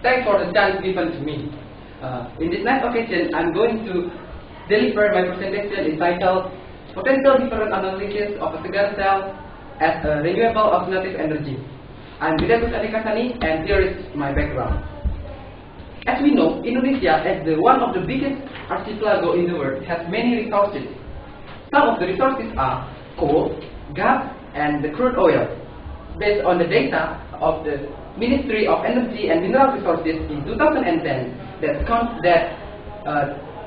Thanks for the chance given to me. In this next occasion, I'm going to deliver my presentation entitled Potential Difference Analysis of a Cigar Cell as a Renewable Alternative Energy. I'm Widatus Adikasani, and here is my background. As we know, Indonesia, as one of the biggest archipelago in the world, has many resources. Some of the resources are coal, gas, and the crude oil. Based on the data of the Ministry of Energy and Mineral Resources in 2010, that counts that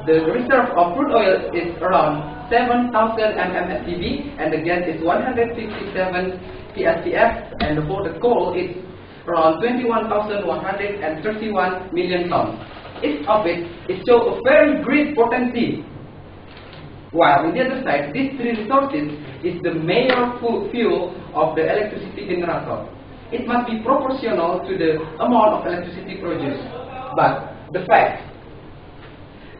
the reserve of crude oil is around 7,000 mmscv, and the gas is 157 PSCF, and for the coal it's around 21,131 million tons. Each of it shows a very great potential. While on the other side, these three resources is the major fuel of the electricity generator. It must be proportional to the amount of electricity produced. But the fact,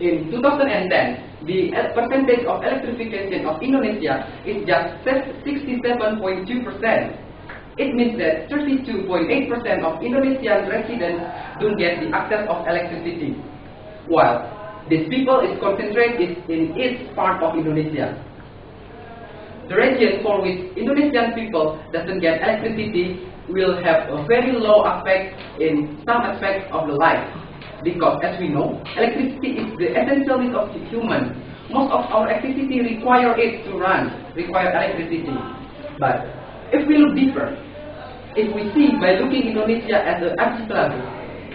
in 2010, the percentage of electrification of Indonesia is just 67.2%. It means that 32.8% of Indonesian residents don't get the access of electricity, while these people is concentrated in each part of Indonesia. The region for which Indonesian people doesn't get electricity will have a very low effect in some aspects of the life, because as we know, electricity is the essential need of human. Most of our activity require it to run, require electricity. But if we look deeper, if we see by looking Indonesia as an archipelago,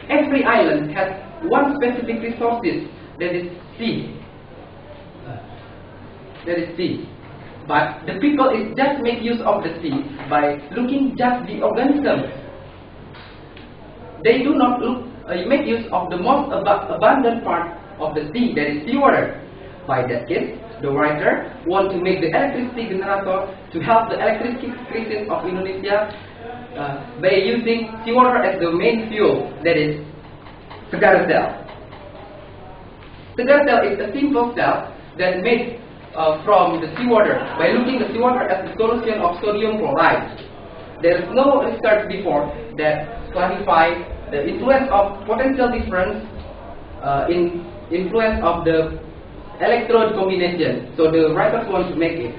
every island has one specific resources, that is sea. But the people is just make use of the sea by looking just the organisms. They do not make use of the most abundant part of the sea, that is seawater. By that case, the writer want to make the electricity generator to help the electricity crisis of Indonesia by using seawater as the main fuel, that is cigar cell. Cigar cell is a simple cell that made from the seawater by looking the seawater as the solution of sodium chloride. There is no research before that clarify the influence of potential difference in influence of the electrode combination. So the writers want to make it.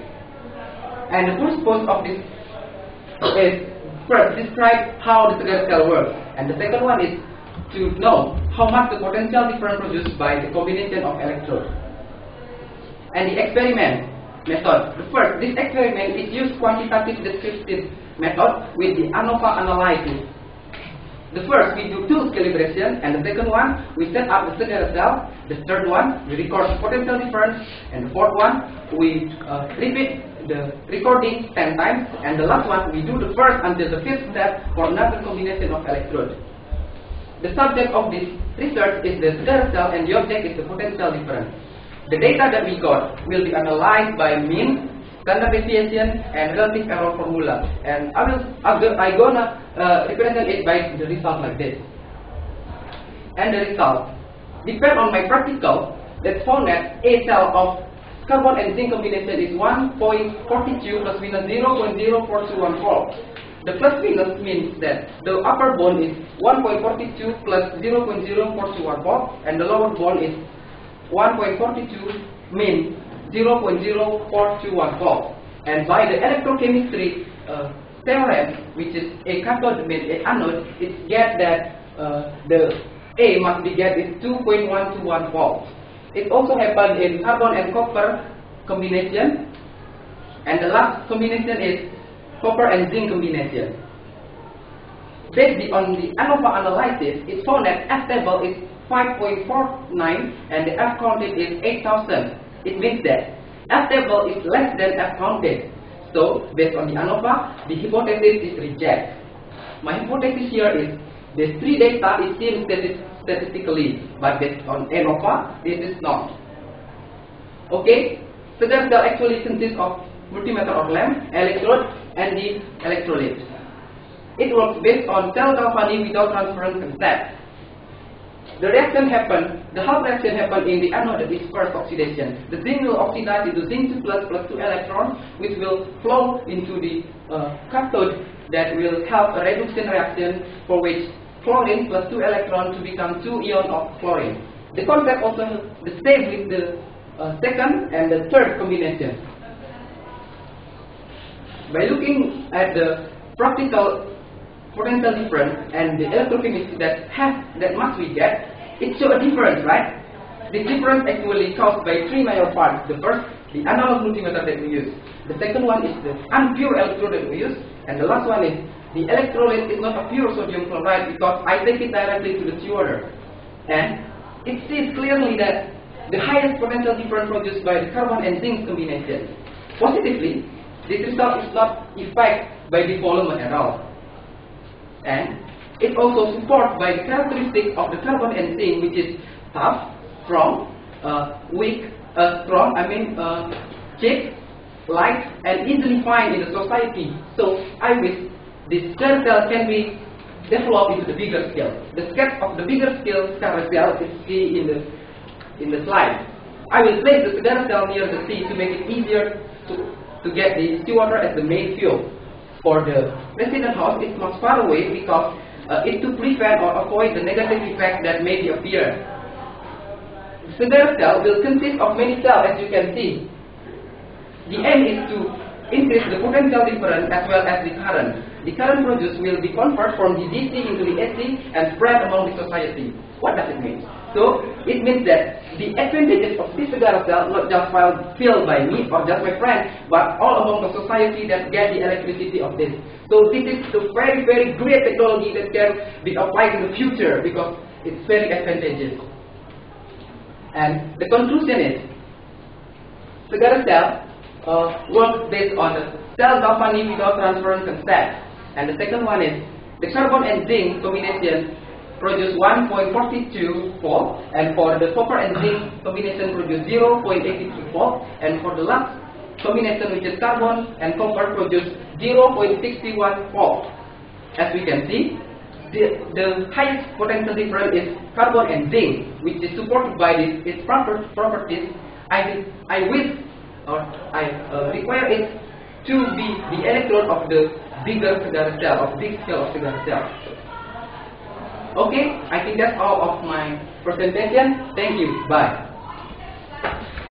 And the first point of this is first describe how the cigar cell works, and the second one is to know how much the potential difference produced by the combination of electrodes. And the experiment method. The first, this experiment is used quantitative descriptive method with the ANOVA analysis. The first, we do tooth calibration, and the second one, we set up the cigar cell. The third one, we record the potential difference, and the fourth one, we repeat the recording 10 times, and the last one, we do the first until the fifth step for another combination of electrodes. The subject of this research is the cigar cell, and the object is the potential difference. The data that we got will be analyzed by mean, standard deviation, and relative error formula. And I'm gonna represent it by the result like this. And the result depend on my practical that found that A cell of carbon and zinc combination is 1.42 plus minus 0.0421 The plus minus means that the upper bond is 1.42 plus 0.0421 and the lower bond is 1.42 means 0.0421 And by the electrochemistry theorem, which is a cathode means a anode, it gets that the A must be get is 2.121 It also happens in carbon and copper combination, and the last combination is copper and zinc combination. Based on the ANOVA analysis, it found that F table is 5.49 and the F counted is 8,000. It means that F table is less than F counted. So, based on the ANOVA, the hypothesis is rejected. My hypothesis here is the three data is seen statistically, but based on ANOVA, this is not. Okay, cigar cell actually consists of multimeter or lamp, electrode, and the electrolyte. It works based on cell galvanic without transference concept. The reaction happen, the half reaction happen in the anode is first oxidation. The zinc will oxidize into zinc 2 plus 2 electrons, which will flow into the cathode that will help a reduction reaction for which chlorine plus 2 electrons to become 2 ions of chlorine. The concept also the same with the second and the third combination. By looking at the practical potential difference and the electrochemistry that must we get, it shows a difference, right? The difference actually caused by three major parts. The first, the analog multimeter that we use. The second one is the unpure electrode that we use. And the last one is the electrolyte is not a pure sodium chloride because I take it directly to the seawater. And it sees clearly that the highest potential difference produced by the carbon and zinc combination. Positively, this result is not affected by the polymer at all. And it also supported by the characteristic of the carbon and zinc, which is tough, strong, cheap, light, and easily find in the society. So I wish this star cell can be developed into the bigger scale. The sketch of the bigger scale star cell is seen in the slide. I will place the star cell near the sea to make it easier to get the seawater as the main fuel. For the resident house, it's much far away because it to prevent or avoid the negative effect that may appear. The star cell will consist of many cells, as you can see. The aim is to increase the potential difference as well as the current. The current produced will be converted from the DC into the AC and spread among the society. What does it mean? So, it means that the advantages of this star cell not just felt by me or just my friend, but all among the society that get the electricity of this. So, this is the very, very great technology that can be applied in the future because it's very advantageous. And the conclusion is, star cell works based on the cell Galvani without transference concept. And the second one is the carbon and zinc combination produce 1.42 volt, and for the copper and zinc combination produce 0.83 volt, and for the last combination which is carbon and copper produce 0.61 volt. As we can see, the highest potential difference is carbon and zinc, which is supported by its properties. I wish or I require it to be the electrode of the bigger star cell, of big scale of star cell. Okay, I think that's all of my presentation. Thank you. Bye.